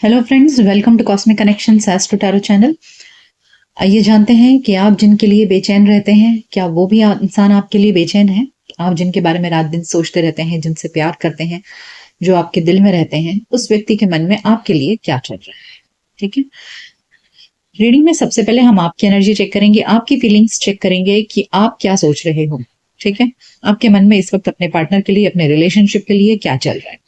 Hello friends, welcome to cosmic connection astro tarot channel. आइए जानते हैं कि आप जिनके लिए बेचैन रहते हैं, क्या वो भी इंसान आपके लिए बेचैन है। आप जिनके बारे में रात दिन सोचते रहते हैं, जिनसे प्यार करते हैं, जो आपके दिल में रहते हैं, उस व्यक्ति के मन में आपके लिए क्या चल रहा है। ठीक है, रीडिंग में सबसे पहले हम आपकी एनर्जी चेक करेंगे, आपकी फीलिंग्स चेक करेंगे कि आप क्या सोच रहे हो। ठीक है, आपके मन में इस वक्त अपने पार्टनर के लिए, अपने रिलेशनशिप के लिए क्या चल रहा है।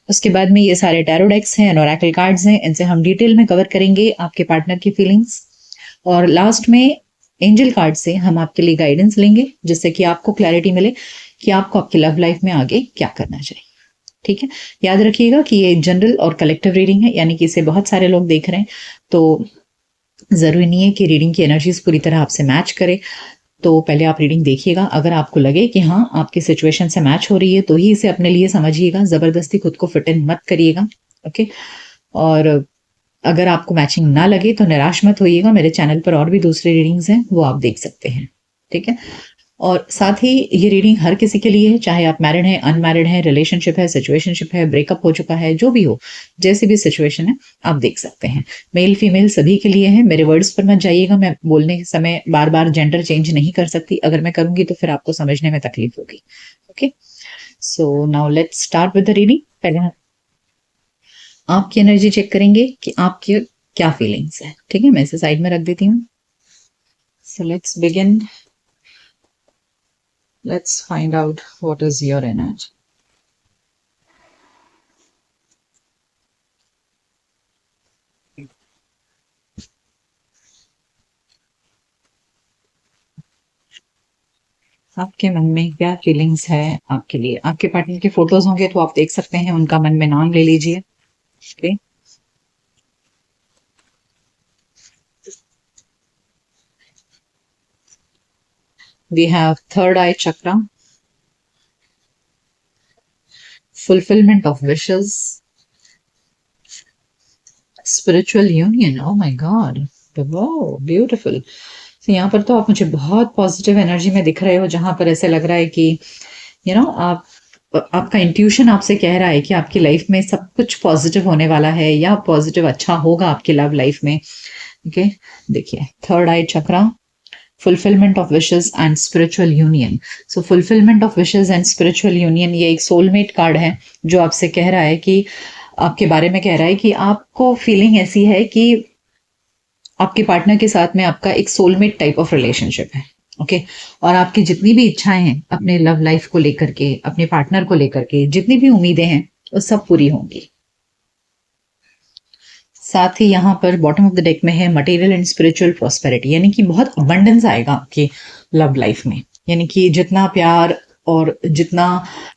उसके बाद में ये सारे टैरो डेक्स हैं, ओरेकल कार्ड्स हैं, इनसे हम डिटेल में कवर करेंगे आपके पार्टनर की फीलिंग्स। और लास्ट में एंजल कार्ड से हम आपके लिए गाइडेंस लेंगे, जिससे कि आपको क्लैरिटी मिले कि आपको आपकी लव लाइफ में आगे क्या करना चाहिए। ठीक है, याद रखिएगा कि ये जनरल और कलेक्टिव रीडिंग है, यानी कि इसे बहुत सारे लोग देख रहे हैं, तो जरूरी नहीं है कि रीडिंग की एनर्जीज पूरी तरह आपसे मैच करे। तो पहले आप रीडिंग देखिएगा, अगर आपको लगे कि हाँ आपकी सिचुएशन से मैच हो रही है तो ही इसे अपने लिए समझिएगा, जबरदस्ती खुद को फिट इन मत करिएगा। ओके, और अगर आपको मैचिंग ना लगे तो निराश मत होइएगा, मेरे चैनल पर और भी दूसरी रीडिंग्स हैं, वो आप देख सकते हैं। ठीक है, और साथ ही ये रीडिंग हर किसी के लिए है, चाहे आप मैरिड हैं, अनमैरिड हैं, रिलेशनशिप है, सिचुएशनशिप है, ब्रेकअप हो चुका है, जो भी हो, जैसी भी सिचुएशन है आप देख सकते हैं। मेल फीमेल सभी के लिए है। मेरे वर्ड्स पर मत जाइएगा, मैं बोलने के समय बार बार जेंडर चेंज नहीं कर सकती, अगर मैं करूंगी तो फिर आपको समझने में तकलीफ होगी। Okay, so now let's start with the reading. पहले आपकी एनर्जी चेक करेंगे कि आपकी क्या फीलिंग्स है। ठीक है, मैं इसे साइड में रख देती हूँ। So let's begin. Let's find out what is your energy. आपके मन में क्या फीलिंग्स है आपके लिए। आपके पार्टनर के फोटोज होंगे तो आप देख सकते हैं, उनका मन में नाम ले लीजिए। Okay, we have third eye chakra, fulfillment of wishes, spiritual union. Oh my god, wow, beautiful. तो यहाँ पर तो आप मुझे बहुत पॉजिटिव एनर्जी में दिख रहे हो, जहां पर ऐसे लग रहा है कि आप आपका इंट्यूशन आपसे कह रहा है कि आपकी लाइफ में सब कुछ पॉजिटिव होने वाला है, या पॉजिटिव अच्छा होगा आपकी लव लाइफ में। ओके, देखिए, third I chakra, fulfilment of wishes and spiritual union. So fulfilment of wishes and spiritual union, ये एक सोलमेट कार्ड है जो आपसे कह रहा है कि आपके बारे में कह रहा है कि आपको फीलिंग ऐसी है कि आपके पार्टनर के साथ में आपका एक सोलमेट टाइप ऑफ रिलेशनशिप है। ओके, और आपकी जितनी भी इच्छाएं हैं अपने लव लाइफ को लेकर के, अपने पार्टनर को लेकर के, जितनी भी उम्मीदें हैं वो सब पूरी होंगी। साथ ही यहाँ पर बॉटम ऑफ द डेक में है मटेरियल एंड स्पिरिचुअल प्रॉस्पेरिटी, यानी कि बहुत अबंडेंस आएगा आपकी लव लाइफ में। यानी कि जितना प्यार और जितना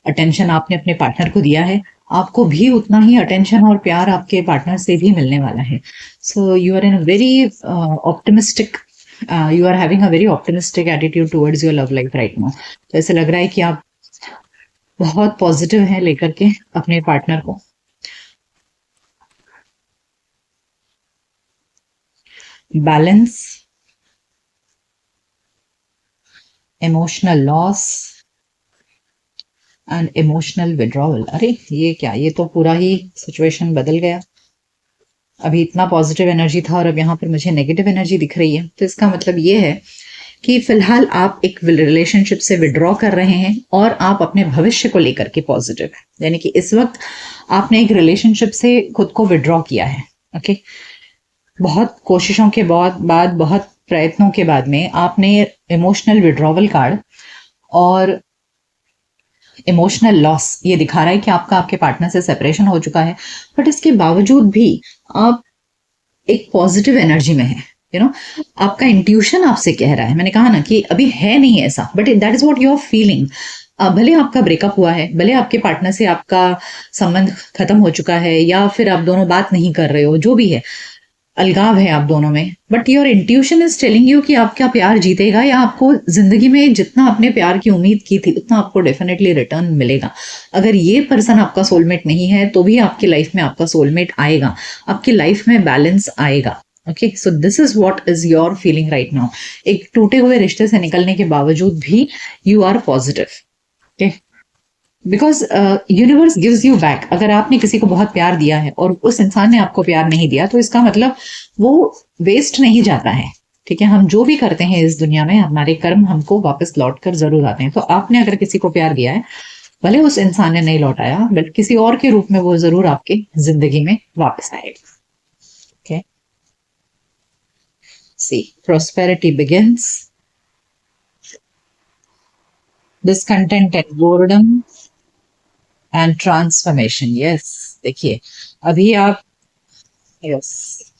अटेंशन आपने अपने पार्टनर को दिया है, आपको भी उतना ही अटेंशन और प्यार आपके पार्टनर से भी मिलने वाला है। So you are in a very optimistic, you are having a very optimistic attitude towards your love life right now. तो ऐसे लग रहा है कि आप बहुत पॉजिटिव हैं लेकर के अपने पार्टनर को। Balance, emotional loss and emotional withdrawal. अरे ये क्या, ये तो पूरा ही सिचुएशन बदल गया। अभी इतना पॉजिटिव एनर्जी था और अब यहाँ पर मुझे नेगेटिव एनर्जी दिख रही है। तो इसका मतलब ये है कि फिलहाल आप एक रिलेशनशिप से विड्रॉ कर रहे हैं और आप अपने भविष्य को लेकर के पॉजिटिव है। यानी कि इस वक्त आपने एक रिलेशनशिप से खुद को विड्रॉ किया है। ओके, बहुत कोशिशों के बाद बहुत प्रयत्नों के बाद में आपने इमोशनल विड्रॉवल कार्ड और इमोशनल लॉस ये दिखा रहा है कि आपके पार्टनर से सेपरेशन हो चुका है, बट इसके बावजूद भी आप एक पॉजिटिव एनर्जी में है। आपका इंट्यूशन आपसे कह रहा है, मैंने कहा ना कि अभी है नहीं ऐसा, but that is what you are feeling. भले आपका ब्रेकअप हुआ है, भले आपके पार्टनर से आपका संबंध खत्म हो चुका है, या फिर आप दोनों बात नहीं कर रहे हो, जो भी है, अलगाव है आप दोनों में, but your intuition is telling you कि आपका प्यार जीतेगा, या आपको जिंदगी में जितना अपने प्यार की उम्मीद की थी उतना आपको डेफिनेटली रिटर्न मिलेगा। अगर ये पर्सन आपका सोलमेट नहीं है तो भी आपकी लाइफ में आपका सोलमेट आएगा, आपकी लाइफ में बैलेंस आएगा। Okay, so this is what is your feeling right now. एक टूटे हुए रिश्ते से निकलने के बावजूद भी you are positive. Okay, because universe gives you back. अगर आपने किसी को बहुत प्यार दिया है और उस इंसान ने आपको प्यार नहीं दिया, तो इसका मतलब वो वेस्ट नहीं जाता है। ठीक है, हम जो भी करते हैं इस दुनिया में, हमारे कर्म हमको वापस लौट कर जरूर आते हैं। तो आपने अगर किसी को प्यार दिया है, भले उस इंसान ने नहीं लौटाया, बट किसी और के रूप में वो जरूर आपके जिंदगी में वापस आएगा। Okay, see prosperity begins, discontent and boredom and transformation. Yes, देखिए अभी आप, yes,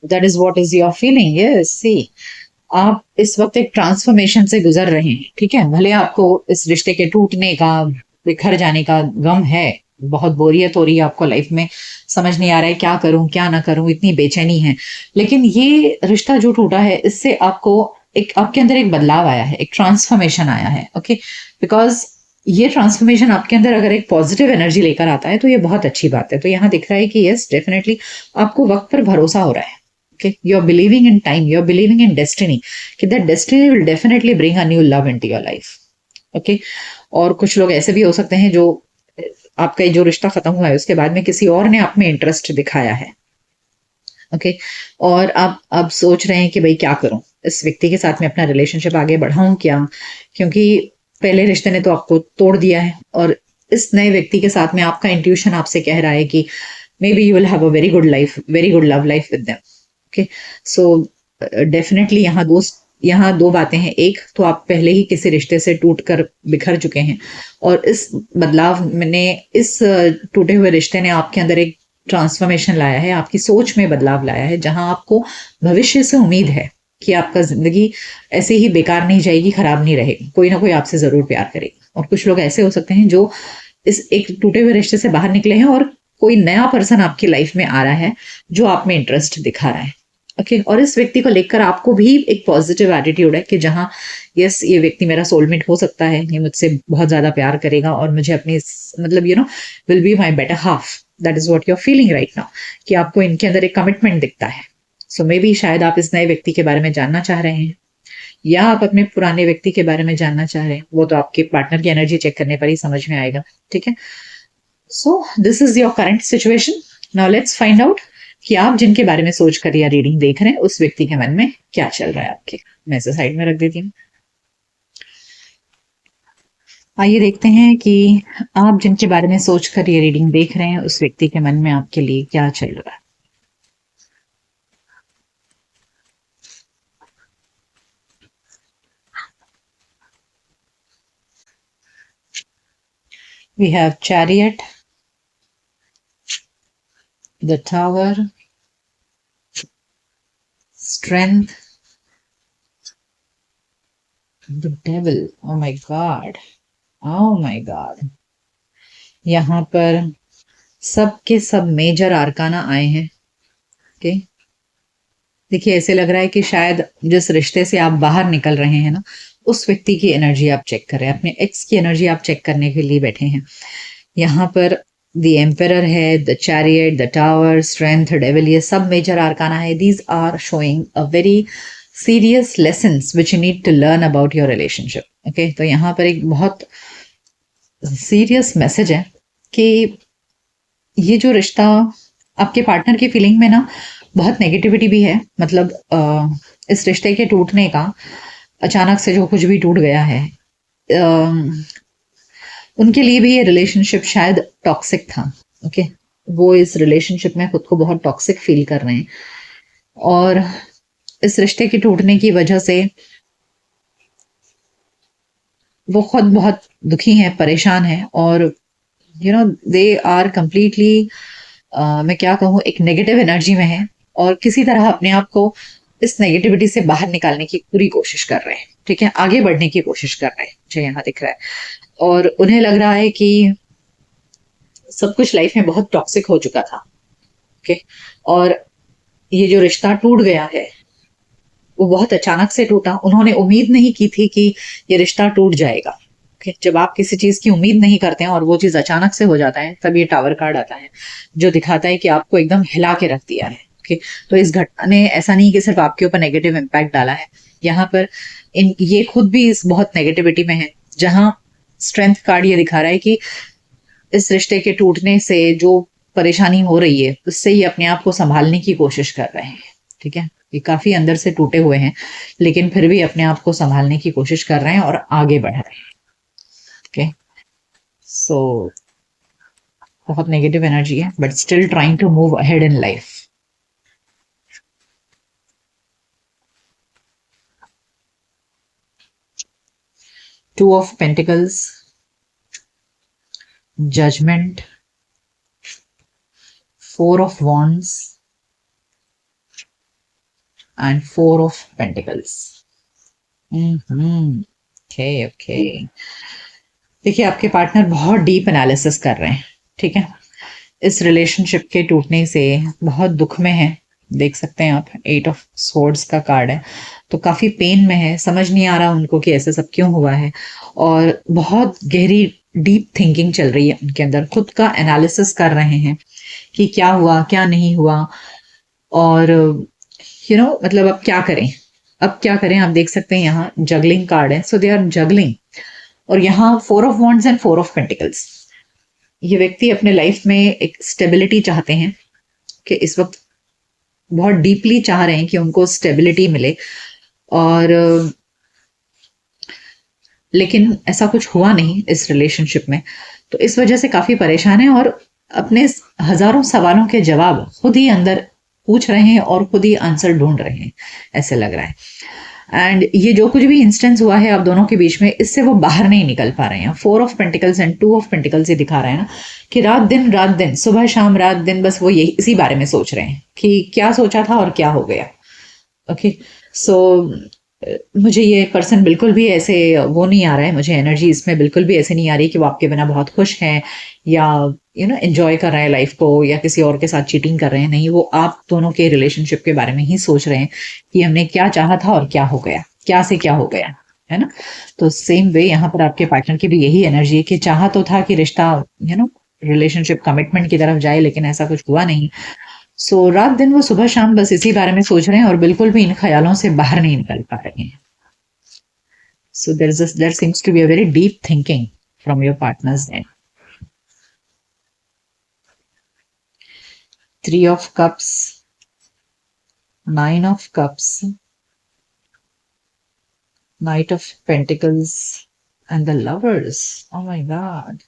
that is what is your feeling. Yes, see आप इस वक्त एक ट्रांसफॉर्मेशन से गुजर रहे हैं। ठीक है, भले आपको इस रिश्ते के टूटने का, बिखर जाने का गम है, बहुत बोरियत हो रही है आपको लाइफ में, समझ नहीं आ रहा है क्या करूं क्या ना करूं, इतनी बेचैनी है, लेकिन ये रिश्ता जो टूटा है, इससे आपको एक, आपके अंदर एक बदलाव आया है, एक ट्रांसफॉर्मेशन आया है। ओके, बिकॉज ये ट्रांसफॉर्मेशन आपके अंदर अगर एक पॉजिटिव एनर्जी लेकर आता है, तो ये बहुत अच्छी बात है। तो यहाँ दिख रहा है कि यस, डेफिनेटली आपको वक्त पर भरोसा हो रहा है। Okay, you're believing in time, you're believing in destiny, कि that destiny will definitely bring a new love into your life. Okay, और कुछ लोग ऐसे भी हो सकते हैं जो, आपका जो रिश्ता खत्म हुआ है उसके बाद में किसी और ने आप में इंटरेस्ट दिखाया है। ओके, और आप अब सोच रहे हैं कि भाई क्या करूं, इस व्यक्ति के साथ में अपना रिलेशनशिप आगे बढ़ाऊं क्या, क्योंकि पहले रिश्ते ने तो आपको तोड़ दिया है, और इस नए व्यक्ति के साथ में आपका इंट्यूशन आपसे कह रहा है कि may be you will have a very good life, very good love life with them. Okay, so definitely यहाँ दो बातें हैं। एक तो आप पहले ही किसी रिश्ते से टूट कर बिखर चुके हैं, और इस बदलाव ने, इस टूटे हुए रिश्ते ने आपके अंदर एक ट्रांसफॉर्मेशन लाया है, आपकी सोच में बदलाव लाया है, जहां आपको भविष्य से उम्मीद है कि आपका जिंदगी ऐसे ही बेकार नहीं जाएगी, खराब नहीं रहेगी, कोई ना कोई आपसे जरूर प्यार करेगी। और कुछ लोग ऐसे हो सकते हैं जो इस एक टूटे हुए रिश्ते से बाहर निकले हैं, और कोई नया पर्सन आपकी लाइफ में आ रहा है जो आप में इंटरेस्ट दिखा रहा है। ओके, और इस व्यक्ति को लेकर आपको भी एक पॉजिटिव एटीट्यूड है कि जहां यस, ये व्यक्ति मेरा सोलमेट हो सकता है, ये मुझसे बहुत ज्यादा प्यार करेगा और मुझे अपनी, मतलब will be my better half. That is what you are feeling right now, कि आपको इनके अंदर एक कमिटमेंट दिखता है। सो मे बी शायद आप इस नए व्यक्ति के बारे में जानना चाह रहे हैं, या आप अपने पुराने व्यक्ति के बारे में जानना चाह रहे हैं, वो तो आपके पार्टनर की एनर्जी चेक करने पर ही समझ में आएगा। ठीक है, सो this is your current situation. Now let's find out कि आप जिनके बारे में सोच कर या रीडिंग देख रहे हैं, उस व्यक्ति के मन में क्या चल रहा है आपके। मैं इसे साइड में रख देती हूँ। आइए देखते हैं कि आप जिनके बारे में सोच कर ये रीडिंग देख रहे हैं, उस व्यक्ति के मन में आपके लिए क्या चल रहा है। We have Chariot, the Tower, Strength, the Devil. Oh my God. Oh my God. यहाँ पर सब के सब मेजर आर्काना आए हैं। ओके, देखिए ऐसे लग रहा है कि शायद जिस रिश्ते से आप बाहर निकल रहे हैं ना, उस व्यक्ति की एनर्जी आप चेक कर रहे हैं, अपने एक्स की एनर्जी आप चेक करने के लिए बैठे हैं। यहाँ पर द एम्परर है, the chariot, the tower, strength, devil, ये सब मेजर आर्काना है। These are showing a very serious lessons which you need to learn about your relationship. Okay, तो यहाँ पर एक बहुत सीरियस मैसेज है कि ये जो रिश्ता, आपके पार्टनर की फीलिंग में ना बहुत नेगेटिविटी भी है। मतलब इस रिश्ते के टूटने का, अचानक से जो कुछ भी टूट गया है, उनके लिए भी ये रिलेशनशिप शायद टॉक्सिक था। ओके, वो इस रिलेशनशिप में खुद को बहुत टॉक्सिक फील कर रहे हैं, और इस रिश्ते के टूटने की वजह से वो खुद बहुत दुखी हैं, परेशान हैं, और दे आर कंप्लीटली, मैं क्या कहूँ, एक नेगेटिव एनर्जी में है, और किसी तरह अपने आप को इस नेगेटिविटी से बाहर निकालने की पूरी कोशिश कर रहे हैं। ठीक है, आगे बढ़ने की कोशिश कर रहे हैं, मुझे यहाँ दिख रहा है। और उन्हें लग रहा है कि सब कुछ लाइफ में बहुत टॉक्सिक हो चुका था। ओके, और ये जो रिश्ता टूट गया है वो बहुत अचानक से टूटा। उन्होंने उम्मीद नहीं की थी कि ये रिश्ता टूट जाएगा। ओके, जब आप किसी चीज की उम्मीद नहीं करते हैं और वो चीज अचानक से हो जाता है, तब ये टावर कार्ड आता है जो दिखाता है कि आपको एकदम हिला के रख दिया है। ओके, तो इस घटना ने ऐसा नहीं कि सिर्फ आपके ऊपर नेगेटिव इम्पैक्ट डाला है, यहाँ पर ये खुद भी इस बहुत नेगेटिविटी में है। जहां स्ट्रेंथ कार्ड ये दिखा रहा है कि इस रिश्ते के टूटने से जो परेशानी हो रही है उससे ये अपने आप को संभालने की कोशिश कर रहे हैं। ठीक है, ये काफी अंदर से टूटे हुए हैं, लेकिन फिर भी अपने आप को संभालने की कोशिश कर रहे हैं और आगे बढ़ रहे हैं। ओके, सो बहुत नेगेटिव एनर्जी है, but still trying to move ahead in life. Two of pentacles, judgement, four of wands and four of pentacles. Okay okay, देखिए आपके पार्टनर बहुत डीप एनालिसिस कर रहे हैं। ठीक है, इस रिलेशनशिप के टूटने से बहुत दुख में है। देख सकते हैं आप, 8 ऑफ स्वॉर्ड्स का कार्ड है, तो काफी पेन में है। समझ नहीं आ रहा उनको कि ऐसा सब क्यों हुआ है, और बहुत गहरी डीप थिंकिंग चल रही है उनके अंदर। खुद का एनालिसिस कर रहे हैं कि क्या हुआ क्या नहीं हुआ, और मतलब अब क्या करें, अब क्या करें। आप देख सकते हैं यहाँ जगलिंग कार्ड है, सो दे आर जगलिंग। और यहाँ 4 of wands and 4 of pentacles. ये व्यक्ति अपने लाइफ में एक स्टेबिलिटी चाहते हैं, कि इस वक्त बहुत डीपली चाह रहे हैं कि उनको स्टेबिलिटी मिले, और लेकिन ऐसा कुछ हुआ नहीं इस रिलेशनशिप में, तो इस वजह से काफी परेशान है, और अपने हजारों सवालों के जवाब खुद ही अंदर पूछ रहे हैं और खुद ही आंसर ढूंढ रहे हैं, ऐसे लग रहा है। एंड ये जो कुछ भी इंस्टेंस हुआ है आप दोनों के बीच में, इससे वो बाहर नहीं निकल पा रहे हैं। 4 of pentacles and 2 of pentacles ये दिखा रहे हैं ना, कि रात दिन, सुबह शाम रात दिन, बस वो यही इसी बारे में सोच रहे हैं कि क्या सोचा था और क्या हो गया। ओके, सो मुझे ये पर्सन बिल्कुल भी ऐसे वो नहीं आ रहा है, मुझे एनर्जी इसमें बिल्कुल भी ऐसे नहीं आ रही कि वो आपके बिना बहुत खुश हैं, या एंजॉय कर रहे हैं लाइफ को, या किसी और के साथ चीटिंग कर रहे हैं। नहीं, वो आप दोनों के रिलेशनशिप के बारे में ही सोच रहे हैं कि हमने क्या चाहा था और क्या हो गया, क्या से क्या हो गया, है ना। तो सेम वे यहाँ पर आपके पार्टनर की भी यही एनर्जी है कि चाहा तो था कि रिश्ता रिलेशनशिप कमिटमेंट की तरफ जाए, लेकिन ऐसा कुछ हुआ नहीं। सो रात दिन वो सुबह शाम बस इसी बारे में सोच रहे हैं, और बिल्कुल भी इन ख्यालों से बाहर नहीं निकल पा रहे हैं। सो there seems to be a very deep thinking from your partner's end. 3 of cups, 9 of cups, Knight of Pentacles and the Lovers. Oh my God.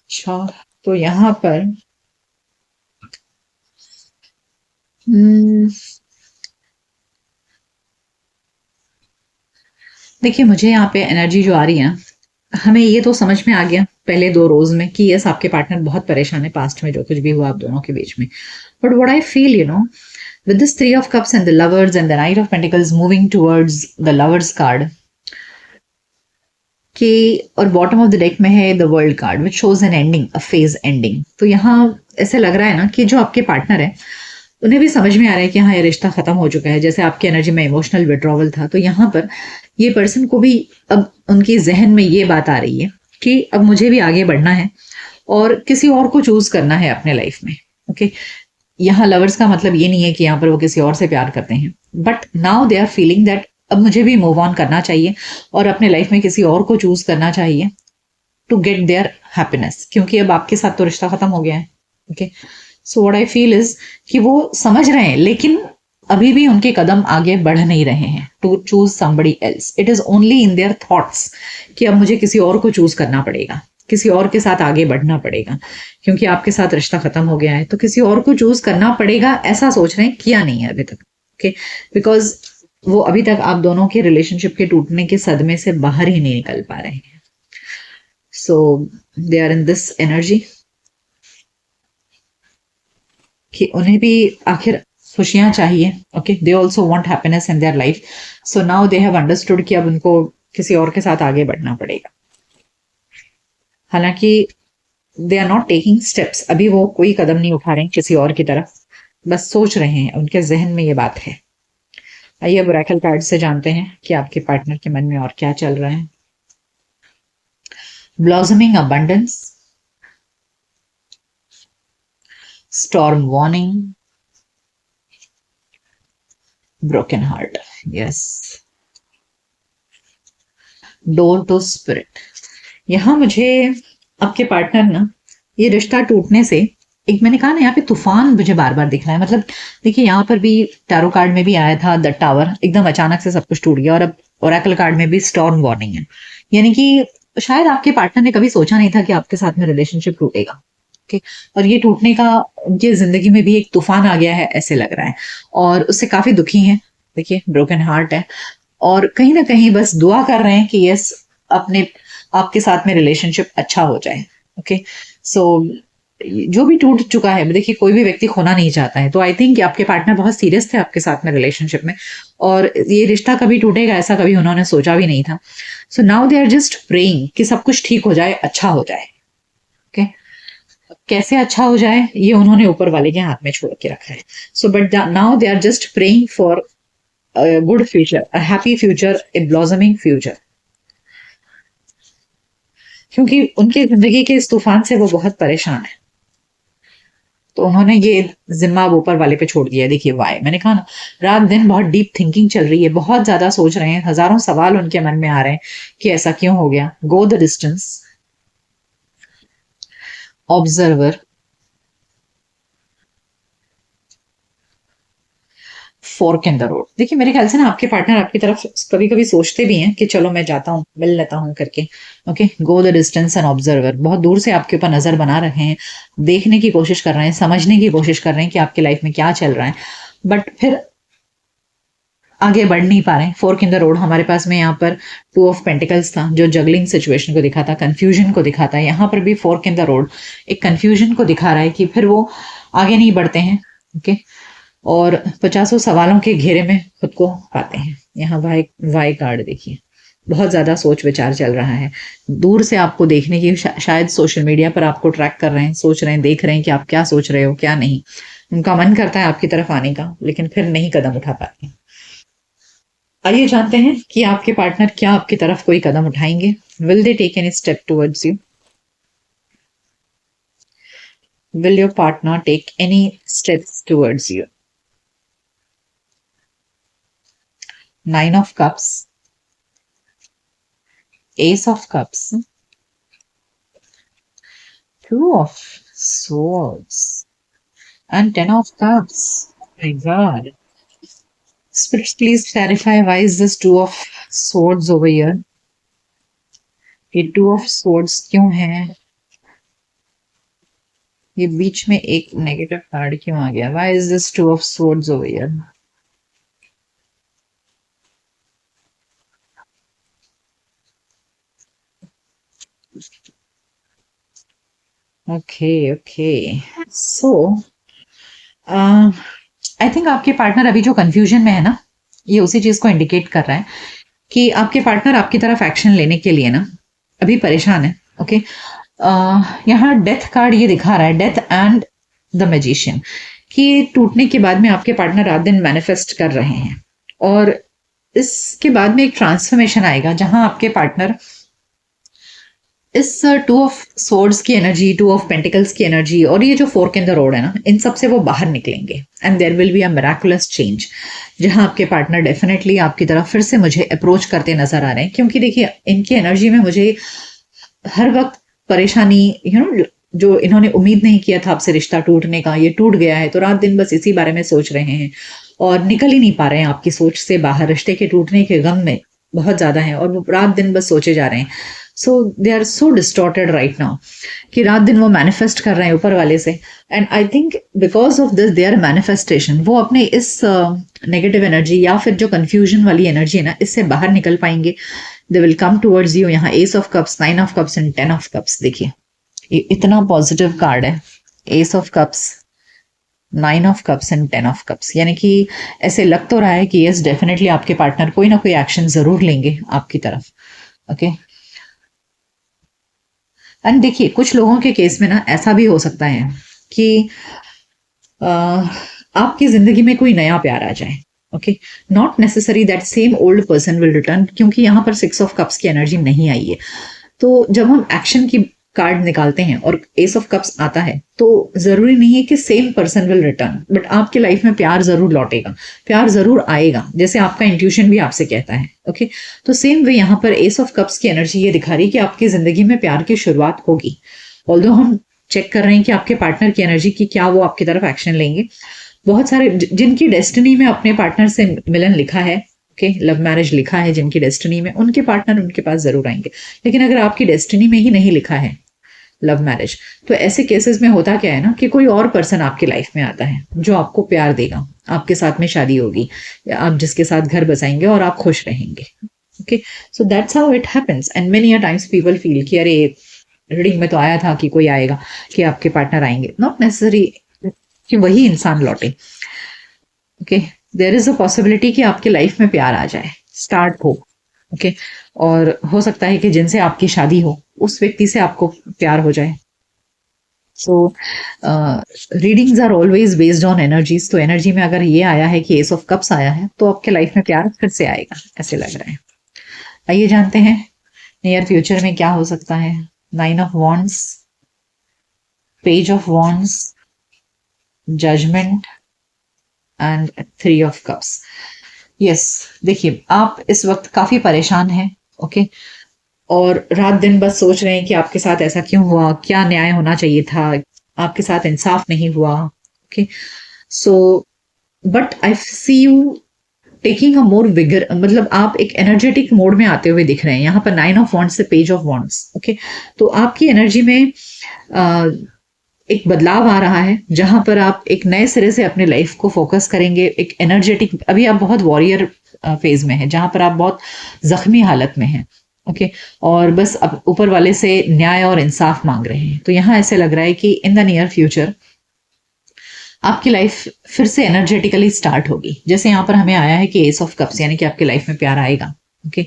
अच्छा, तो यहाँ पर देखिए, मुझे यहाँ पे एनर्जी जो आ रही है, हमें ये तो समझ में आ गया पहले 2 रोज में कि यस, आपके पार्टनर बहुत परेशान है पास्ट में जो कुछ भी हुआ आप दोनों के बीच में। But what I feel, with this 3 of cups and the lovers and the Knight of Pentacles moving towards the lovers card, कि और बॉटम ऑफ द डेक में है the world card which shows an ending, a phase ending. तो यहाँ ऐसे लग रहा है ना कि जो आपके पार्टनर है उन्हें भी समझ में आ रहा है कि हाँ, ये रिश्ता खत्म हो चुका है। जैसे आपकी एनर्जी में इमोशनल विड्रॉवल था, तो यहाँ पर ये पर्सन को भी अब उनकी जहन में ये बात आ रही है कि अब मुझे भी आगे बढ़ना है और किसी और को चूज करना है अपने लाइफ में। ओके, यहाँ लवर्स का मतलब ये नहीं है कि यहाँ पर वो किसी और से प्यार करते हैं, but now they are feeling that अब मुझे भी मूव ऑन करना चाहिए और अपने लाइफ में किसी और को चूज करना चाहिए टू गेट देयर हैप्पीनेस, क्योंकि अब आपके साथ तो रिश्ता खत्म हो गया है। Okay, so what I feel is कि वो समझ रहे हैं, लेकिन अभी भी उनके कदम आगे बढ़ नहीं रहे हैं to choose somebody else. It is only in their thoughts कि अब मुझे किसी और को चूज करना पड़ेगा, किसी और के साथ आगे बढ़ना पड़ेगा, क्योंकि आपके साथ रिश्ता खत्म हो गया है, तो किसी और को चूज करना पड़ेगा, ऐसा सोच रहे हैं। किया नहीं है अभी तक। ओके, बिकॉज वो अभी तक आप दोनों के रिलेशनशिप के टूटने के सदमे से बाहर ही नहीं निकल पा रहे हैं। So they are in this energy कि उन्हें भी आखिर खुशियां चाहिए। Okay, they also want happiness in their life. So now they have understood कि अब उनको किसी और के साथ आगे बढ़ना पड़ेगा। हालांकि they are not taking steps, अभी वो कोई कदम नहीं उठा रहे हैं किसी और की तरफ, बस सोच रहे हैं, उनके जहन में ये बात है। आइए अब ओरेकल कार्ड से जानते हैं कि आपके पार्टनर के मन में और क्या चल रहा है। Blossoming abundance, storm warning, broken heart, yes, door to spirit. यहाँ मुझे आपके पार्टनर ना, ये रिश्ता टूटने से, एक मैंने कहा ना यहाँ पे तूफान मुझे बार बार दिख रहा है। मतलब देखिए यहाँ पर भी टैरो कार्ड में भी आया था द टावर, एकदम अचानक से सब कुछ टूट गया, और अब ओरेकल कार्ड में भी स्टॉर्म वार्निंग है। यानी कि शायद आपके पार्टनर ने कभी सोचा नहीं था कि आपके साथ में रिलेशनशिप टूटेगा। ओके, और ये टूटने का उनकी जिंदगी में भी एक तूफान आ गया है ऐसे लग रहा है, और उससे काफी दुखी हैं। देखिए ब्रोकन हार्ट है, और कहीं ना कहीं बस दुआ कर रहे हैं कि यस, अपने आपके साथ में रिलेशनशिप अच्छा हो जाए। ओके, सो जो भी टूट चुका है, देखिए कोई भी व्यक्ति खोना नहीं चाहता है, तो आई थिंक आपके पार्टनर बहुत सीरियस थे आपके साथ में रिलेशनशिप में, और ये रिश्ता कभी टूटेगा ऐसा कभी उन्होंने सोचा भी नहीं था। So now they are just praying कि सब कुछ ठीक हो जाए, अच्छा हो जाए। ओके, कैसे अच्छा हो जाए ये उन्होंने ऊपर वाले के हाथ में छोड़ के रखा है। So but now they are just praying for good future, a happy future, a blossoming future, क्योंकि उनकी जिंदगी के इस तूफान से वो बहुत परेशान है। तो उन्होंने ये जिम्मा अब ऊपर वाले पे छोड़ दिया। देखिए वाई, मैंने कहा ना, रात दिन बहुत डीप थिंकिंग चल रही है, बहुत ज्यादा सोच रहे हैं, हजारों सवाल उनके मन में आ रहे हैं कि ऐसा क्यों हो गया। Go the distance, observer, fork in the road. देखिए मेरे ख्याल से ना आपके पार्टनर आपकी तरफ कभी कभी सोचते भी हैं कि चलो मैं जाता हूँ, मिल लेता हूँ करके। Okay, go the distance and observer, बहुत दूर से आपके ऊपर नजर बना रहे हैं, देखने की कोशिश कर रहे हैं, समझने की कोशिश कर रहे हैं कि आपकी लाइफ में क्या चल रहा है, बट फिर आगे बढ़ नहीं पा रहे हैं। फोर्क इन द रोड हमारे पास में यहाँ पर टू ऑफ पेंटिकल्स था, जो जगलिंग सिचुएशन को दिखाता, कंफ्यूजन को दिखाता है। यहाँ पर भी फोर्क इन द रोड एक कंफ्यूजन को दिखा रहा है कि फिर वो आगे नहीं बढ़ते हैं। ओके, और पचासों सवालों के घेरे में खुद को पाते हैं। यहाँ वाई वाई कार्ड देखिए, बहुत ज्यादा सोच विचार चल रहा है। दूर से आपको देखने की, शायद सोशल मीडिया पर आपको ट्रैक कर रहे हैं, सोच रहे हैं, देख रहे हैं कि आप क्या सोच रहे हो क्या नहीं। उनका मन करता है आपकी तरफ आने का, लेकिन फिर नहीं कदम उठा पाते। आइए जानते हैं कि आपके पार्टनर क्या आपकी तरफ कोई कदम उठाएंगे। Will they take any step towards you? Will your partner take any steps towards you? Nine of cups, ace of cups, two of swords, and ten of cups. My God. Spirits, please clarify why is this two of swords over here? ये to of swords क्यों है? ये बीच में एक negative card क्यों आ गया? Why is this two of swords over here? Okay okay, so I think आपके partner अभी जो कंफ्यूजन में है ना, ये उसी चीज को इंडिकेट कर रहा है कि आपके पार्टनर आपकी तरफ एक्शन लेने के लिए ना अभी परेशान है। ओके, यहाँ डेथ कार्ड ये दिखा रहा है, डेथ एंड द मैजिशियन, कि टूटने के बाद में आपके पार्टनर रात दिन मैनिफेस्ट कर रहे हैं, और इसके बाद में एक ट्रांसफॉर्मेशन आएगा जहां आपके पार्टनर इस टू ऑफ सोर्ड्स की एनर्जी, टू ऑफ पेंटिकल्स की एनर्जी, और ये जो फोर्क इन द रोड है ना, इन सब से वो बाहर निकलेंगे, and there will be a miraculous change, जहां आपके पार्टनर डेफिनेटली आपकी तरफ फिर से मुझे अप्रोच करते नजर आ रहे हैं। क्योंकि देखिए इनकी एनर्जी में मुझे हर वक्त परेशानी, जो इन्होंने उम्मीद नहीं किया था आपसे रिश्ता टूटने का, ये टूट गया है, तो रात दिन बस इसी बारे में सोच रहे हैं और निकल ही नहीं पा रहे हैं आपकी सोच से बाहर। रिश्ते के टूटने के गम में बहुत ज्यादा है, और वो रात दिन बस सोचे जा रहे हैं। So they are so distorted right now कि रात दिन वो मैनिफेस्ट कर रहे हैं ऊपर वाले से, and I think because of this there manifestation वो अपने इस नेगेटिव एनर्जी या फिर जो कंफ्यूजन वाली एनर्जी है ना, इससे बाहर निकल पाएंगे। They will come towards you. यहाँ ace of cups, nine of cups and ten of cups, देखिए ये इतना पॉजिटिव कार्ड है। Ace of cups, nine of cups and ten of cups, यानी कि ऐसे लग तो रहा है कि यस डेफिनेटली आपके पार्टनर कोई ना कोई एक्शन जरूर लेंगे आपकी तरफ। ओके, एंड देखिए कुछ लोगों के केस में ना ऐसा भी हो सकता है कि आपकी जिंदगी में कोई नया प्यार आ जाए। Okay, not necessary that same old person will return, क्योंकि यहाँ पर सिक्स ऑफ कप्स की एनर्जी नहीं आई है। तो जब हम एक्शन की कार्ड निकालते हैं और एस ऑफ कप्स आता है, तो जरूरी नहीं है कि same person will return, but आपके लाइफ में प्यार जरूर लौटेगा, प्यार जरूर आएगा, जैसे आपका इंट्यूशन भी आपसे कहता है। ओके, तो सेम वे यहाँ पर एस ऑफ कप्स की एनर्जी ये दिखा रही है कि आपकी जिंदगी में प्यार की शुरुआत होगी। ऑल्दो हम चेक कर रहे हैं कि आपके पार्टनर की एनर्जी की क्या वो आपकी तरफ एक्शन लेंगे। बहुत सारे जिनकी डेस्टिनी में अपने पार्टनर से मिलन लिखा है, ओके, लव मैरिज लिखा है जिनकी डेस्टिनी में, उनके पार्टनर उनके पास जरूर आएंगे। लेकिन अगर आपकी डेस्टिनी में ही नहीं लिखा है लव मैरिज, तो ऐसे केसेस में होता क्या है ना कि कोई और पर्सन आपकी लाइफ में आता है जो आपको प्यार देगा, आपके साथ में शादी होगी, आप जिसके साथ घर बसाएंगे और आप खुश रहेंगे। Okay, so that's how it happens and many a times people feel कि अरे रीडिंग में तो आया था कि कोई आएगा, कि आपके पार्टनर आएंगे, नॉट नेसेसरी कि वही इंसान लौटे। Okay, there is a possibility कि आपके लाइफ में प्यार आ जाए, स्टार्ट हो। ओके, और हो सकता है कि जिनसे आपकी शादी हो उस व्यक्ति से आपको प्यार हो जाए। So readings are always based on energies. तो एनर्जी में अगर ये आया है कि एस ऑफ कप्स आया है, तो आपके लाइफ में प्यार फिर से आएगा, ऐसे लग रहा है। आइए जानते हैं नियर फ्यूचर में क्या हो सकता है। 9 of wands, page of wands, judgement and 3 of cups. Yes, देखिए आप इस वक्त काफी परेशान हैं। ओके, और रात दिन बस सोच रहे हैं कि आपके साथ ऐसा क्यों हुआ, क्या न्याय होना चाहिए था, आपके साथ इंसाफ नहीं हुआ। Okay, so but I see you taking a more vigour, मतलब आप एक एनर्जेटिक मोड में आते हुए दिख रहे हैं। यहाँ पर 9 ऑफ वॉन्ड्स से पेज ऑफ वॉन्ड्स। ओके, तो आपकी एनर्जी में एक बदलाव आ रहा है, जहां पर आप एक नए सिरे से अपने लाइफ को फोकस करेंगे। एक एनर्जेटिक, अभी आप बहुत वॉरियर फेज में हैं, जहां पर आप बहुत जख्मी हालत में हैं। ओके, और बस अब ऊपर वाले से न्याय और इंसाफ मांग रहे हैं। तो यहाँ ऐसे लग रहा है कि इन द नियर फ्यूचर आपकी लाइफ फिर से एनर्जेटिकली स्टार्ट होगी। जैसे यहाँ पर हमें आया है कि एस ऑफ कप्स, यानी कि आपकी लाइफ में प्यार आएगा। ओके,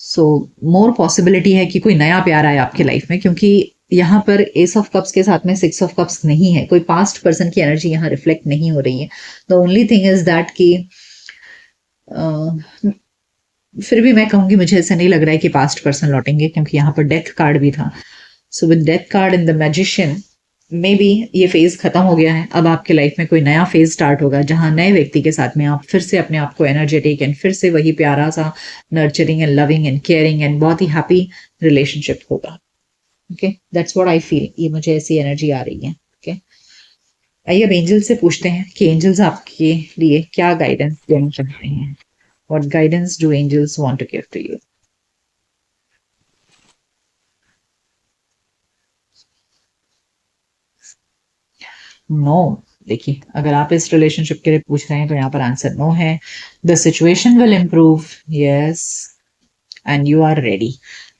सो मोर पॉसिबिलिटी है कि कोई नया प्यार आए आपकी लाइफ में, क्योंकि यहाँ पर एस ऑफ कप्स के साथ में 6 ऑफ कप्स नहीं है, कोई पास्ट पर्सन की एनर्जी यहाँ रिफ्लेक्ट नहीं हो रही है। The only thing is that कि फिर भी मैं कहूंगी मुझे ऐसा नहीं लग रहा है कि पास्ट पर्सन लौटेंगे, क्योंकि यहाँ पर डेथ कार्ड भी था। So with death card in the magician, may be ये फेज खत्म हो गया है। अब आपके लाइफ में कोई नया फेज स्टार्ट होगा, जहां नए व्यक्ति के साथ में आप फिर से अपने आप को एनर्जेटिक एंड फिर से वही प्यारा सा nurturing and loving and caring and बहुत ही हैप्पी रिलेशनशिप होगा। Okay, that's what I feel. ये मुझे ऐसी एनर्जी आ रही है। ओके, आइए अब एंजल से पूछते हैं कि एंजल्स आपके लिए क्या गाइडेंस देना चाहते हैं। What guidance do angels want to give to you? No, देखिए अगर आप इस रिलेशनशिप के लिए पूछ रहे हैं तो यहाँ पर आंसर नो है। The situation will improve, yes, and you are ready.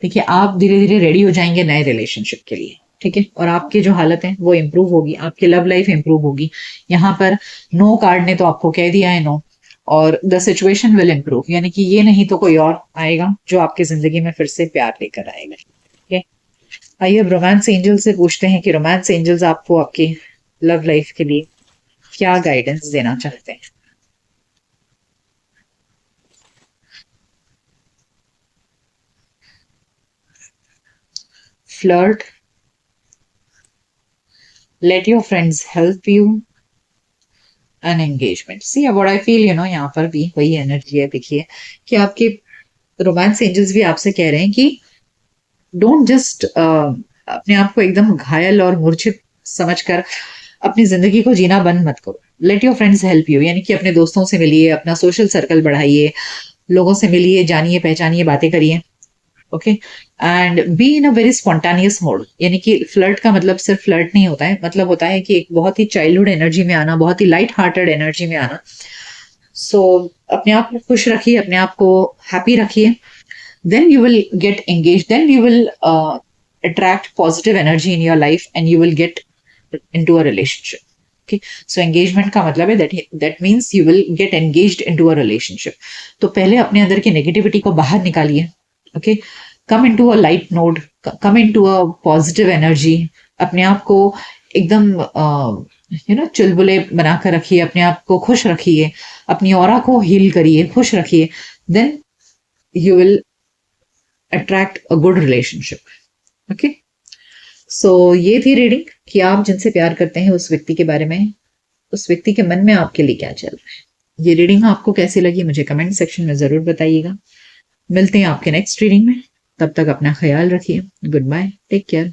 देखिए आप धीरे धीरे रेडी हो जाएंगे नए रिलेशनशिप के लिए, ठीक है, और आपकी जो हालत है वो इम्प्रूव होगी, आपकी लव लाइफ इम्प्रूव होगी। यहाँ पर नो कार्ड ने तो आपको कह दिया है नो, और द सिचुएशन विल इम्प्रूव, यानी कि ये नहीं तो कोई और आएगा जो आपकी जिंदगी में फिर से प्यार लेकर आएगा। ठीक है, आइए अब रोमांस एंजल से पूछते हैं कि रोमांस एंजल्स आपको आपकी लव लाइफ के लिए क्या गाइडेंस देना चाहते हैं। Flirt, let your friends help you, and engagement. See what I feel, यहाँ पर भी वही एनर्जी है। देखिए कि आपके रोमांस एंजल्स भी आपसे कह रहे हैं कि डोंट जस्ट अपने आप को एकदम घायल और मूर्छित समझकर अपनी जिंदगी को जीना बंद मत करो। Let your friends help you, यानी कि अपने दोस्तों से मिलिए, अपना सोशल सर्कल बढ़ाइए, लोगों से मिलिए, जानिए, पहचानिए, बातें करिए। Okay, and be in a very spontaneous mode, यानी कि फ्लर्ट का मतलब सिर्फ फ्लर्ट नहीं होता है, मतलब होता है कि एक बहुत ही चाइल्डहुड एनर्जी में आना, बहुत ही लाइट हार्टेड एनर्जी में आना। सो अपने आप को खुश रखिए, अपने आप को हैप्पी रखिए, then you will get engaged, then you will attract positive energy in your life and you will get into a relationship. Okay, so engagement का मतलब है that means you will get engaged into a relationship. तो पहले अपने अंदर की negativity को बाहर निकालिए। Okay, come into a light node, come into a positive energy, अपने आप को एकदम चुलबुले बनाकर रखिए, अपने आप को खुश रखिए, अपनी ऑरा को हील करिए, खुश रखिए, then you will attract a good relationship. Okay, सो ये थी रीडिंग कि आप जिनसे प्यार करते हैं उस व्यक्ति के बारे में, उस व्यक्ति के मन में आपके लिए क्या चल रहा है। ये रीडिंग आपको कैसी लगी मुझे कमेंट सेक्शन में जरूर बताइएगा। मिलते हैं आपके नेक्स्ट रीडिंग में, तब तक अपना ख्याल रखिए। Good bye, take care.